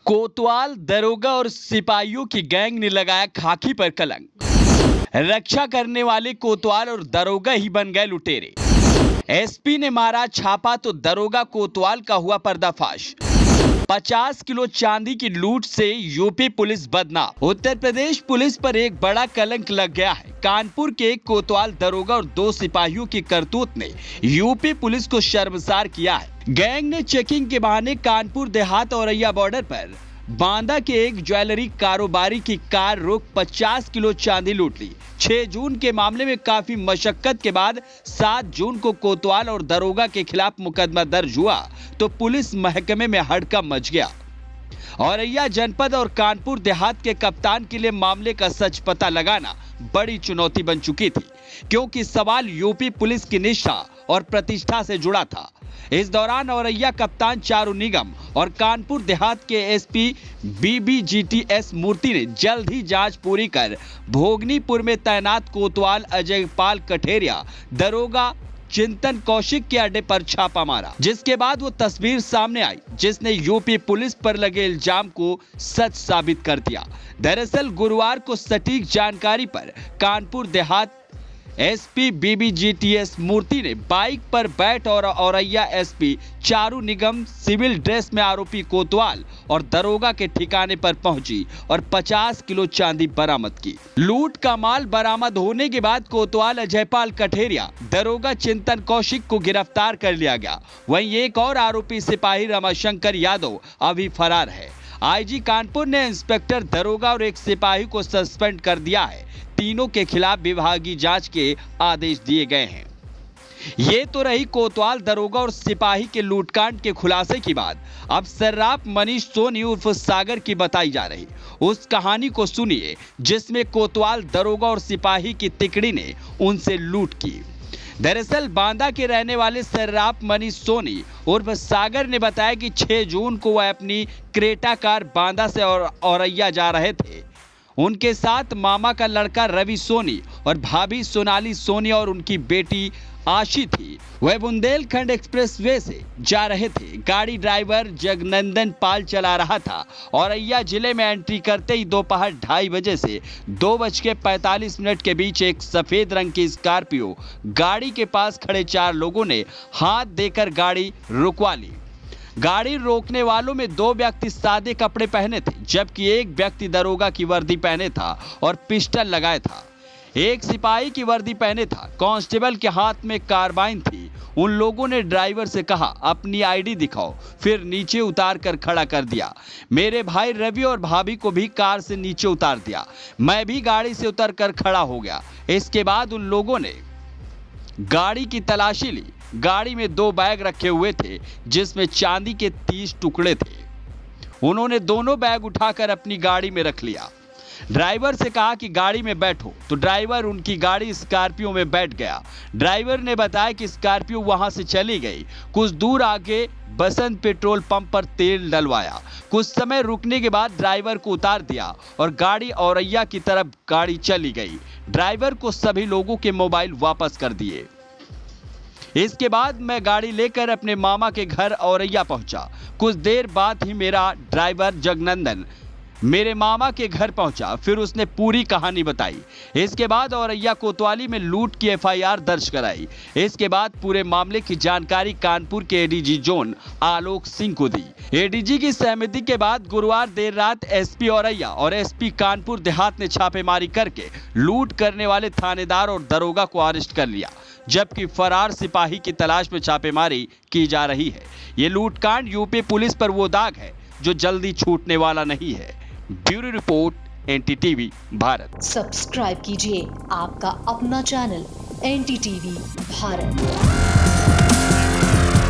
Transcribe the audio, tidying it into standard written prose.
कोतवाल, दरोगा और सिपाहियों की गैंग ने लगाया खाकी पर कलंक। रक्षा करने वाले कोतवाल और दरोगा ही बन गए लुटेरे। एसपी ने मारा छापा तो दरोगा कोतवाल का हुआ पर्दाफाश। 50 किलो चांदी की लूट से यूपी पुलिस बदनाम। उत्तर प्रदेश पुलिस पर एक बड़ा कलंक लग गया है। कानपुर के एक कोतवाल, दरोगा और 2 सिपाहियों की करतूत ने यूपी पुलिस को शर्मसार किया है। गैंग ने चेकिंग के बहाने कानपुर देहात औरैया बॉर्डर पर बांदा के एक ज्वेलरी कारोबारी की कार रोक 50 किलो चांदी लूट ली। 6 जून के मामले में काफी मशक्कत के बाद 7 जून को कोतवाल और दरोगा के खिलाफ मुकदमा दर्ज हुआ तो पुलिस महकमे में हड़कंप मच गया। औरैया जनपद और कानपुर देहात के कप्तान के लिए मामले का सच पता लगाना बड़ी चुनौती बन चुकी थी, क्योंकि सवाल यूपी पुलिस की निष्ठा और प्रतिष्ठा से जुड़ा था। इस दौरान औरैया कप्तान चारू निगम और कानपुर देहात के एसपी BBGTS मूर्ति ने जल्द ही जांच पूरी कर भोगनीपुर में तैनात कोतवाल अजय पाल कठेरिया, दरोगा चिंतन कौशिक के अड्डे पर छापा मारा, जिसके बाद वो तस्वीर सामने आई जिसने यूपी पुलिस पर लगे इल्जाम को सच साबित कर दिया। दरअसल गुरुवार को सटीक जानकारी पर कानपुर देहात एसपी BBGTS मूर्ति ने बाइक पर बैठ और औरैया एसपी चारू निगम सिविल ड्रेस में आरोपी कोतवाल और दरोगा के ठिकाने पर पहुंची और 50 किलो चांदी बरामद की। लूट का माल बरामद होने के बाद कोतवाल अजयपाल कठेरिया, दरोगा चिंतन कौशिक को गिरफ्तार कर लिया गया। वहीं एक और आरोपी सिपाही रमाशंकर यादव अभी फरार है। आईजी कानपुर ने इंस्पेक्टर, दरोगा और एक सिपाही को सस्पेंड कर दिया है। तीनों के खिलाफ विभागीय जांच के आदेश दिए गए हैं। ये तो रही कोतवाल, दरोगा और सिपाही के लूटकांड के खुलासे की बात। अब सर्राफ मनीष सोनी उर्फ सागर की बताई जा रही उस कहानी को सुनिए जिसमें कोतवाल, दरोगा और सिपाही की तिकड़ी ने उनसे लूट की। दरअसल बांदा के रहने वाले सर्राफ मनीष सोनी उर्फ सागर ने बताया कि 6 जून को वह अपनी क्रेटा कार बांदा से औरैया जा रहे थे। उनके साथ मामा का लड़का रवि सोनी और भाभी सोनाली सोनी और उनकी बेटी आशी थी। वह बुंदेलखंड एक्सप्रेसवे से जा रहे थे। गाड़ी ड्राइवर जगनंदन पाल चला रहा था। औरैया जिले में एंट्री करते ही दोपहर 2:30 बजे से 2:45 के बीच एक सफेद रंग की स्कॉर्पियो गाड़ी के पास खड़े 4 लोगों ने हाथ देकर गाड़ी रुकवा ली। गाड़ी रोकने वालों में 2 व्यक्ति सादे कपड़े पहने थे, जबकि एक व्यक्ति दरोगा की वर्दी पहने था और पिस्टल लगाए था। एक सिपाही की वर्दी पहने था। कांस्टेबल के हाथ में कार्बाइन थी। उन लोगों ने ड्राइवर से कहा, अपनी आईडी दिखाओ, फिर नीचे उतार कर खड़ा कर दिया। मेरे भाई रवि और भाभी को भी कार से नीचे उतार दिया। मैं भी गाड़ी से उतर कर खड़ा हो गया। इसके बाद उन लोगों ने गाड़ी की तलाशी ली। गाड़ी में 2 बैग रखे हुए थे जिसमें चांदी के 30 टुकड़े थे। उन्होंने दोनों बैग उठाकर अपनी गाड़ी में रख लिया। ड्राइवर से कहा कि गाड़ी में बैठो, तो ड्राइवर उनकी गाड़ी स्कॉर्पियो में बैठ गया। ड्राइवर ने बताया कि स्कॉर्पियो वहां से चली गई। कुछ दूर आगे बसंत पेट्रोल पंप पर तेल डलवाया। कुछ समय रुकने के बाद ड्राइवर को उतार दिया और गाड़ी औरैया की तरफ गाड़ी चली गई। ड्राइवर को सभी लोगों के मोबाइल वापस कर दिए। इसके बाद मैं गाड़ी लेकर अपने मामा के घर औरैया पहुंचा। कुछ देर बाद ही मेरा ड्राइवर जगनंदन मेरे मामा के घर पहुंचा। फिर उसने पूरी कहानी बताई। इसके बाद औरैया कोतवाली में लूट की FIR दर्ज कराई। इसके बाद पूरे मामले की जानकारी कानपुर के ADG जोन आलोक सिंह को दी। ADG की सहमति के बाद गुरुवार देर रात SP औरैया और SP कानपुर देहात ने छापेमारी करके लूट करने वाले थानेदार और दरोगा को अरेस्ट कर लिया, जबकि फरार सिपाही की तलाश में छापेमारी की जा रही है। ये लूटकांड यूपी पुलिस पर वो दाग है जो जल्दी छूटने वाला नहीं है। Bureau report, NTTV Bharat. Subscribe कीजिए आपका अपना चैनल NTTV भारत।